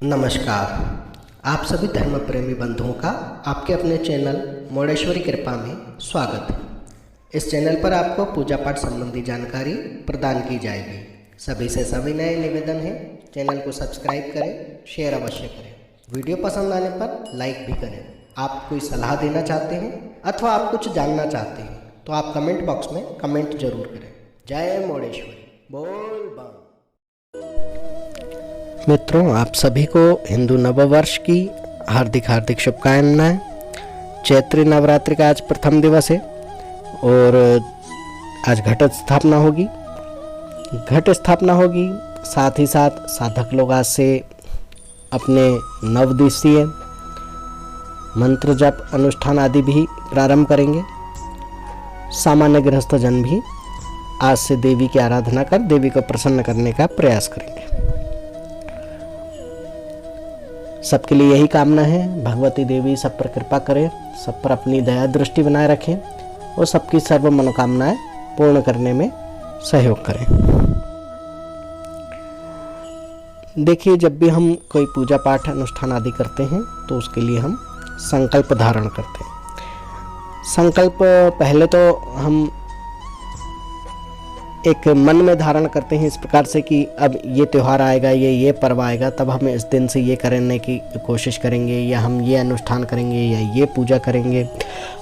नमस्कार। आप सभी धर्म प्रेमी बंधुओं का आपके अपने चैनल मोडेश्वरी कृपा में स्वागत है। इस चैनल पर आपको पूजा पाठ संबंधी जानकारी प्रदान की जाएगी। सभी से सविनय निवेदन है, चैनल को सब्सक्राइब करें, शेयर अवश्य करें। वीडियो पसंद आने पर लाइक भी करें। आप कोई सलाह देना चाहते हैं अथवा आप कुछ जानना चाहते हैं तो आप कमेंट बॉक्स में कमेंट जरूर करें। जय मोडेश्वरी, बोल बम। मित्रों, आप सभी को हिंदू नववर्ष की हार्दिक हार्दिक शुभकामनाएं। चैत्री नवरात्रि का आज प्रथम दिवस है और आज घट स्थापना होगी। साथ ही साथ साधक लोग आज से अपने नवदिवसीय मंत्र जप अनुष्ठान आदि भी प्रारंभ करेंगे। सामान्य गृहस्थ जन भी आज से देवी की आराधना कर देवी को प्रसन्न करने का प्रयास करेंगे। सबके लिए यही कामना है, भगवती देवी सब पर कृपा करें, सब पर अपनी दया दृष्टि बनाए रखें और सबकी सर्व मनोकामनाएं पूर्ण करने में सहयोग करें। देखिए, जब भी हम कोई पूजा पाठ अनुष्ठान आदि करते हैं तो उसके लिए हम संकल्प धारण करते हैं। संकल्प पहले तो हम एक मन में धारण करते हैं इस प्रकार से कि अब ये त्यौहार आएगा, ये पर्व आएगा, तब हम इस दिन से ये करने की कोशिश करेंगे, या हम ये अनुष्ठान करेंगे, या ये पूजा करेंगे,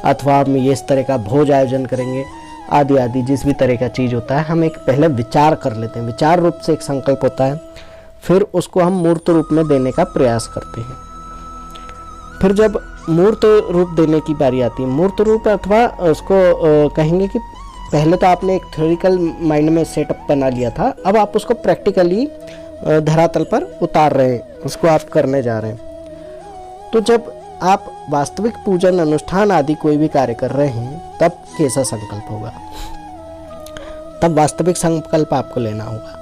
अथवा हम ये इस तरह का भोज आयोजन करेंगे, आदि आदि जिस भी तरह का चीज़ होता है हम एक पहले विचार कर लेते हैं। विचार रूप से एक संकल्प होता है, फिर उसको हम मूर्त रूप में देने का प्रयास करते हैं। फिर जब मूर्त रूप देने की बारी आती है, मूर्त रूप अथवा उसको कहेंगे कि पहले तो आपने एक थ्योरिकल माइंड में सेटअप बना लिया था, अब आप उसको प्रैक्टिकली धरातल पर उतार रहे हैं, उसको आप करने जा रहे हैं। तो जब आप वास्तविक पूजन अनुष्ठान आदि कोई भी कार्य कर रहे हैं तब कैसा संकल्प होगा, तब वास्तविक संकल्प आपको लेना होगा।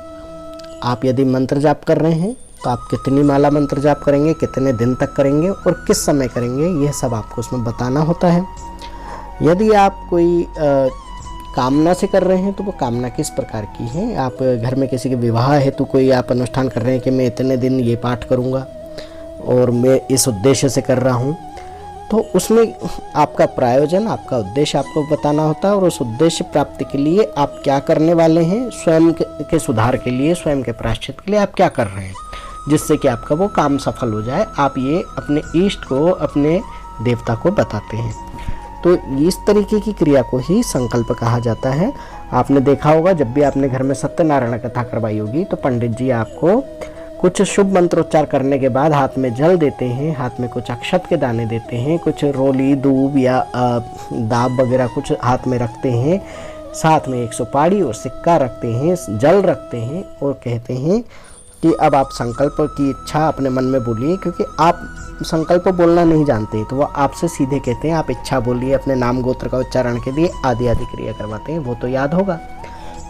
आप यदि मंत्र जाप कर रहे हैं तो आप कितनी माला मंत्र जाप करेंगे, कितने दिन तक करेंगे और किस समय करेंगे, यह सब आपको उसमें बताना होता है। यदि आप कोई कामना से कर रहे हैं तो वो कामना किस प्रकार की है। आप घर में किसी के विवाह हेतु कोई आप अनुष्ठान कर रहे हैं कि मैं इतने दिन ये पाठ करूँगा और मैं इस उद्देश्य से कर रहा हूँ, तो उसमें आपका प्रायोजन, आपका उद्देश्य आपको बताना होता है और उस उद्देश्य प्राप्ति के लिए आप क्या करने वाले हैं, स्वयं के सुधार के लिए, स्वयं के प्रायश्चित के लिए आप क्या कर रहे हैं, जिससे कि आपका वो काम सफल हो जाए। आप ये अपने इष्ट को, अपने देवता को बताते हैं। तो इस तरीके की क्रिया को ही संकल्प कहा जाता है। आपने देखा होगा, जब भी आपने घर में सत्यनारायण कथा करवाई होगी तो पंडित जी आपको कुछ शुभ मंत्रोच्चार करने के बाद हाथ में जल देते हैं, हाथ में कुछ अक्षत के दाने देते हैं, कुछ रोली, दूब या दाब वगैरह कुछ हाथ में रखते हैं, साथ में 1 सुपारी और सिक्का रखते हैं, जल रखते हैं और कहते हैं कि अब आप संकल्प की इच्छा अपने मन में बोलिए, क्योंकि आप संकल्प बोलना नहीं जानते तो वो आपसे सीधे कहते हैं आप इच्छा बोलिए, अपने नाम गोत्र का उच्चारण के लिए आदि आदि क्रिया करवाते हैं, वो तो याद होगा।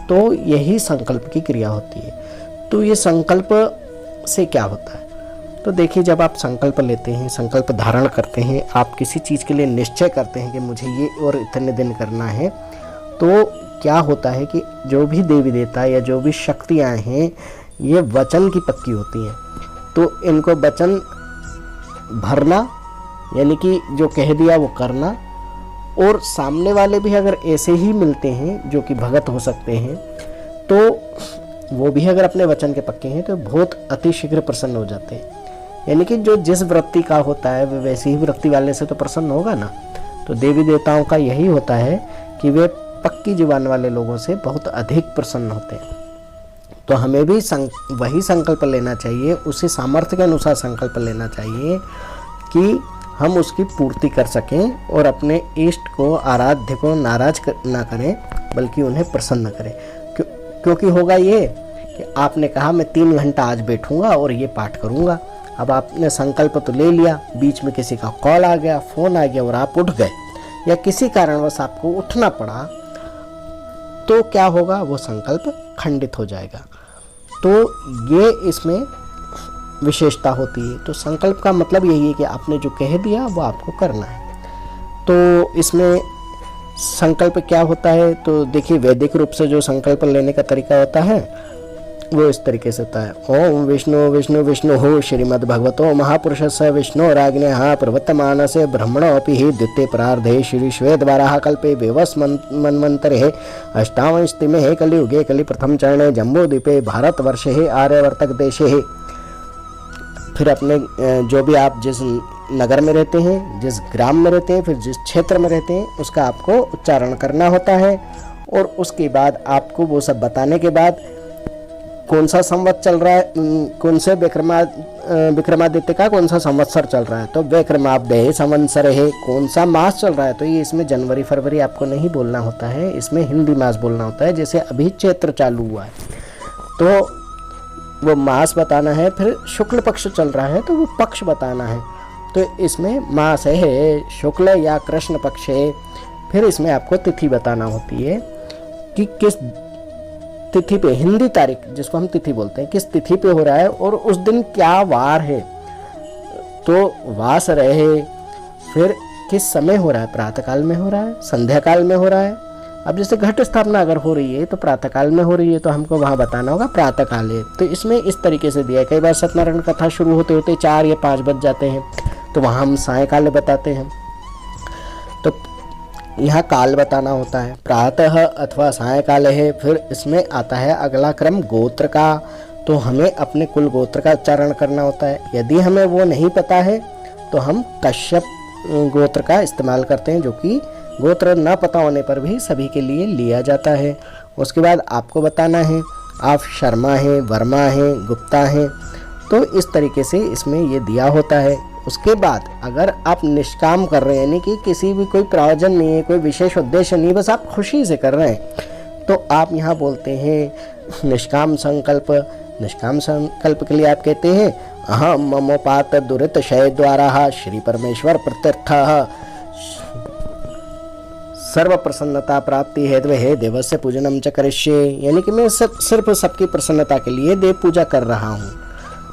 तो यही संकल्प की क्रिया होती है। तो ये संकल्प से क्या होता है, तो देखिए, जब आप संकल्प लेते हैं, संकल्प धारण करते हैं, आप किसी चीज़ के लिए निश्चय करते हैं कि मुझे ये और इतने दिन करना है, तो क्या होता है कि जो भी देवी देवता या जो भी शक्तियाँ हैं ये वचन की पक्की होती हैं। तो इनको वचन भरना, यानी कि जो कह दिया वो करना, और सामने वाले भी अगर ऐसे ही मिलते हैं जो कि भगत हो सकते हैं तो वो भी अगर अपने वचन के पक्के हैं तो बहुत अति शीघ्र प्रसन्न हो जाते हैं। यानी कि जो जिस वृत्ति का होता है वह वैसी ही वृत्ति वाले से तो प्रसन्न होगा ना। तो देवी देवताओं का यही होता है कि वे पक्की जुबान वाले लोगों से बहुत अधिक प्रसन्न होते हैं। तो हमें भी वही संकल्प लेना चाहिए, उसी सामर्थ्य के अनुसार संकल्प लेना चाहिए कि हम उसकी पूर्ति कर सकें और अपने इष्ट को, आराध्य को नाराज ना करें, बल्कि उन्हें प्रसन्न करें। क्योंकि होगा ये कि आपने कहा मैं 3 घंटा आज बैठूंगा और ये पाठ करूंगा। अब आपने संकल्प तो ले लिया, बीच में किसी का कॉल आ गया, फ़ोन आ गया और आप उठ गए, या किसी कारणवश आपको उठना पड़ा, तो क्या होगा, वो संकल्प खंडित हो जाएगा। तो ये इसमें विशेषता होती है। तो संकल्प का मतलब यही है कि आपने जो कह दिया वो आपको करना है। तो इसमें संकल्प क्या होता है, तो देखिए, वैदिक रूप से जो संकल्प लेने का तरीका होता है, वो इस तरीके से होता है। ओम विष्णु विष्णु विष्णु हो श्रीमद् भगवतो महापुरुषस्य विष्णोराज्ञः प्रवर्तमानस्य ब्रह्मणोऽपि हि द्वितीये परार्धे श्री श्वेतवाराह कल्पे वेवस् मन्वन्तरे अष्टाविंशतिमे कलियुगे कलि प्रथम चरणे जम्बूद्वीपे भारतवर्षे आर्यवर्तक देशे। फिर अपने जो भी आप जिस नगर में रहते हैं, जिस ग्राम में रहते हैं, फिर जिस क्षेत्र में रहते हैं, उसका आपको उच्चारण करना होता है। और उसके बाद आपको वो सब बताने के बाद कौन सा संवत चल रहा है, कौन से विक्रमादित्य का कौन सा संवत्सर चल रहा है, तो विक्रमाब्दे संवत्सर है, कौन सा मास चल रहा है, तो ये इसमें जनवरी फरवरी आपको नहीं बोलना होता है, इसमें हिंदी मास बोलना होता है। जैसे अभी चैत्र चालू हुआ है तो वो मास बताना है। फिर शुक्ल पक्ष चल रहा है तो वो पक्ष बताना है, तो इसमें मास है, शुक्ल या कृष्ण पक्ष है। फिर इसमें आपको तिथि बताना होती है कि किस तिथि पे, हिंदी तारीख जिसको हम तिथि बोलते हैं, किस तिथि पे हो रहा है और उस दिन क्या वार है, तो वास रहे। फिर किस समय हो रहा है, प्रातःकाल में हो रहा है, संध्या काल में हो रहा है। अब जैसे घट स्थापना अगर हो रही है तो प्रातःकाल में हो रही है, तो हमको वहाँ बताना होगा प्रातःकाल है। तो इसमें इस तरीके से दिया है। कई बार सत्यनारायण कथा शुरू होते होते 4 या 5 बज जाते हैं, तो वहाँ हम सायकाल बताते हैं। तो यहाँ काल बताना होता है, प्रातः अथवा सायकाल है। फिर इसमें आता है अगला क्रम गोत्र का, तो हमें अपने कुल गोत्र का उच्चारण करना होता है। यदि हमें वो नहीं पता है तो हम कश्यप गोत्र का इस्तेमाल करते हैं, जो कि गोत्र न पता होने पर भी सभी के लिए लिया जाता है। उसके बाद आपको बताना है आप शर्मा हैं, वर्मा हैं, गुप्ता हैं, तो इस तरीके से इसमें ये दिया होता है। उसके बाद अगर आप निष्काम कर रहे हैं, यानी कि किसी भी कोई प्रयोजन नहीं है, कोई विशेष उद्देश्य नहीं, बस आप खुशी से कर रहे हैं, तो आप यहाँ बोलते हैं निष्काम संकल्प। निष्काम संकल्प के लिए आप कहते हैं अहम ममोपात दुरित क्षय द्वारा श्री परमेश्वर प्रत्यर्थः सर्व प्रसन्नता प्राप्ति हेतु हे देवस्य पूजनम च करिष्ये, यानी कि मैं सिर्फ सबकी प्रसन्नता के लिए देव पूजा कर रहा हूँ।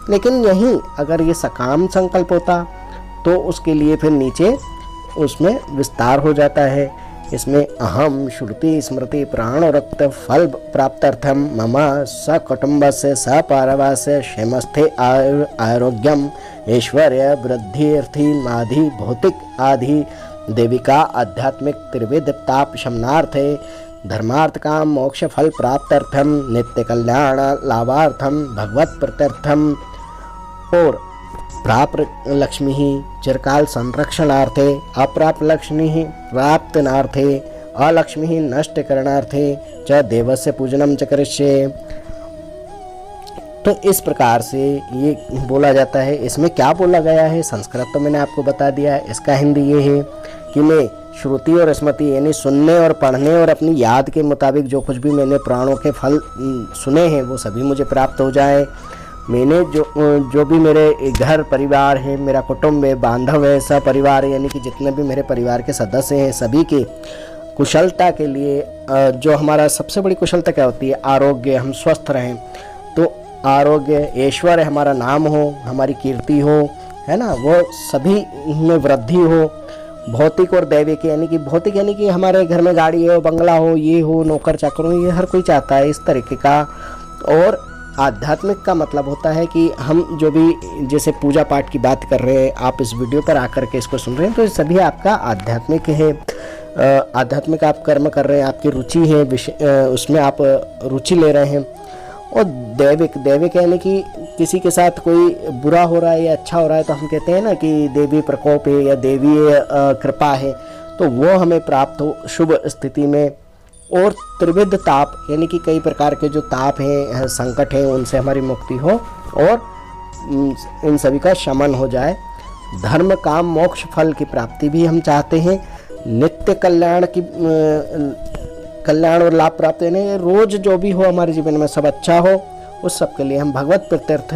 लेकिन यहीं अगर ये सकाम संकल्प होता तो उसके लिए फिर नीचे उसमें विस्तार हो जाता है। इसमें अहम श्रुति स्मृति प्राण रक्त फल प्राप्त्यर्थम मम सकुटुम्बस्य सपारिवारस्य क्षेमस्थे आरोग्यम ऐश्वर्य वृद्धिर्थी माधि भौतिक आदि देविका आध्यात्मिक त्रिविध ताप शमनार्थे धर्मार्थ काम मोक्ष फल प्राप्त्यर्थम नित्य कल्याण लाभार्थम भगवत प्रत्यर्थम और प्राप्त लक्ष्मी ही चिरकाल संरक्षणार्थे अप्राप्त लक्ष्मी ही प्राप्तनार्थे अलक्ष्मी ही नष्ट करणार्थे च देवस्य पूजनम च करिष्ये। तो इस प्रकार से ये बोला जाता है। इसमें क्या बोला गया है संस्कृत तो मैंने आपको बता दिया है, इसका हिंदी ये है कि मैं श्रुति और स्मृति यानी सुनने और पढ़ने और अपनी याद के मुताबिक जो कुछ भी मैंने प्राणों के फल सुने हैं वो सभी मुझे प्राप्त हो जाए। मैंने जो भी मेरे घर परिवार है, मेरा कुटुंब है, बांधव है, सपरिवार है, यानी कि जितने भी मेरे परिवार के सदस्य हैं सभी के कुशलता के लिए, जो हमारा सबसे बड़ी कुशलता क्या होती है, आरोग्य, हम स्वस्थ रहें। तो आरोग्य, ऐश्वर्य, हमारा नाम हो, हमारी कीर्ति हो, है ना, वो सभी में वृद्धि हो। भौतिक और दैविक यानी कि भौतिक यानी कि हमारे घर में गाड़ी हो, बंगला हो, ये हो, नौकर चाकर हो, ये हर कोई चाहता है इस तरीके का। और आध्यात्मिक का मतलब होता है कि हम जो भी जैसे पूजा पाठ की बात कर रहे हैं, आप इस वीडियो पर आकर के इसको सुन रहे हैं, तो ये सभी आपका आध्यात्मिक है। आध्यात्मिक आप कर्म कर रहे हैं, आपकी रुचि है, उसमें आप रुचि ले रहे हैं। और दैविक यानी कि किसी के साथ कोई बुरा हो रहा है या अच्छा हो रहा है, तो हम कहते हैं ना कि देवी प्रकोप है या देवी कृपा है, तो वो हमें प्राप्त हो शुभ स्थिति में। और त्रिविध ताप यानी कि कई प्रकार के जो ताप हैं, संकट हैं, उनसे हमारी मुक्ति हो और इन सभी का शमन हो जाए। धर्म काम मोक्ष फल की प्राप्ति भी हम चाहते हैं। नित्य कल्याण की कल्याण और लाभ प्राप्त यानी रोज जो भी हो हमारे जीवन में सब अच्छा हो, उस सब के लिए हम भगवत प्रत्यर्थ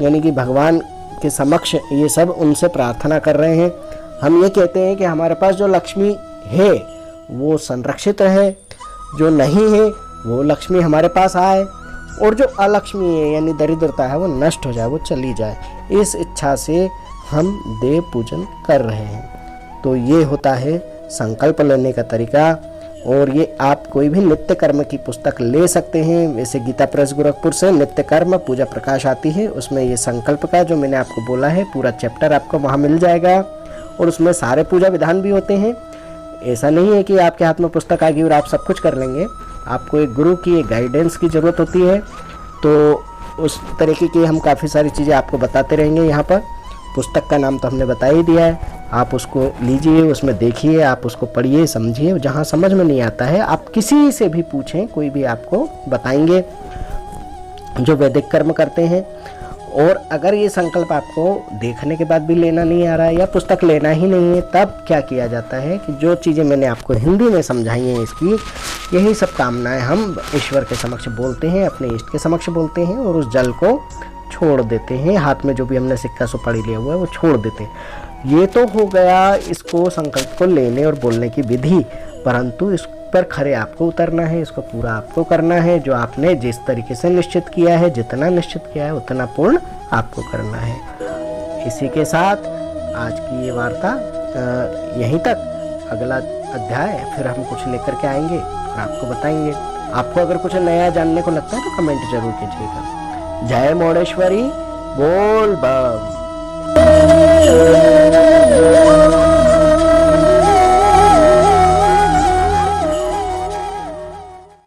यानी कि भगवान के समक्ष ये सब उनसे प्रार्थना कर रहे हैं। हम ये कहते हैं कि हमारे पास जो लक्ष्मी है वो संरक्षित रहे, जो नहीं है वो लक्ष्मी हमारे पास आए, और जो अलक्ष्मी है यानी दरिद्रता है वो नष्ट हो जाए, वो चली जाए। इस इच्छा से हम देव पूजन कर रहे हैं। तो ये होता है संकल्प लेने का तरीका। और ये आप कोई भी नित्य कर्म की पुस्तक ले सकते हैं। वैसे गीता प्रेस गोरखपुर से नित्य कर्म पूजा प्रकाश आती है, उसमें ये संकल्प का जो मैंने आपको बोला है पूरा चैप्टर आपको वहाँ मिल जाएगा, और उसमें सारे पूजा विधान भी होते हैं। ऐसा नहीं है कि आपके हाथ में पुस्तक आ गई और आप सब कुछ कर लेंगे, आपको एक गुरु की एक गाइडेंस की ज़रूरत होती है। तो उस तरीके की हम काफ़ी सारी चीज़ें आपको बताते रहेंगे यहाँ पर। पुस्तक का नाम तो हमने बता ही दिया है, आप उसको लीजिए, उसमें देखिए, आप उसको पढ़िए, समझिए। जहाँ समझ में नहीं आता है आप किसी से भी पूछें, कोई भी आपको बताएंगे जो वैदिक कर्म करते हैं। और अगर ये संकल्प आपको देखने के बाद भी लेना नहीं आ रहा है या पुस्तक लेना ही नहीं है, तब क्या किया जाता है कि जो चीज़ें मैंने आपको हिंदी में समझाई हैं इसकी, यही सब कामनाएं हम ईश्वर के समक्ष बोलते हैं, अपने इष्ट के समक्ष बोलते हैं, और उस जल को छोड़ देते हैं। हाथ में जो भी हमने सिक्का सुपारी लिया हुआ है वो छोड़ देते हैं। ये तो हो गया इसको संकल्प को लेने और बोलने की विधि, परंतु इस पर खरे आपको उतरना है, इसको पूरा आपको करना है। जो आपने जिस तरीके से निश्चित किया है, जितना निश्चित किया है उतना पूर्ण आपको करना है। इसी के साथ आज की ये वार्ता यहीं तक। अगला अध्याय फिर हम कुछ लेकर के आएंगे और आपको बताएंगे। आपको अगर कुछ नया जानने को लगता है तो कमेंट जरूर कीजिएगा। जय मोडेश्वरी, बोल बम।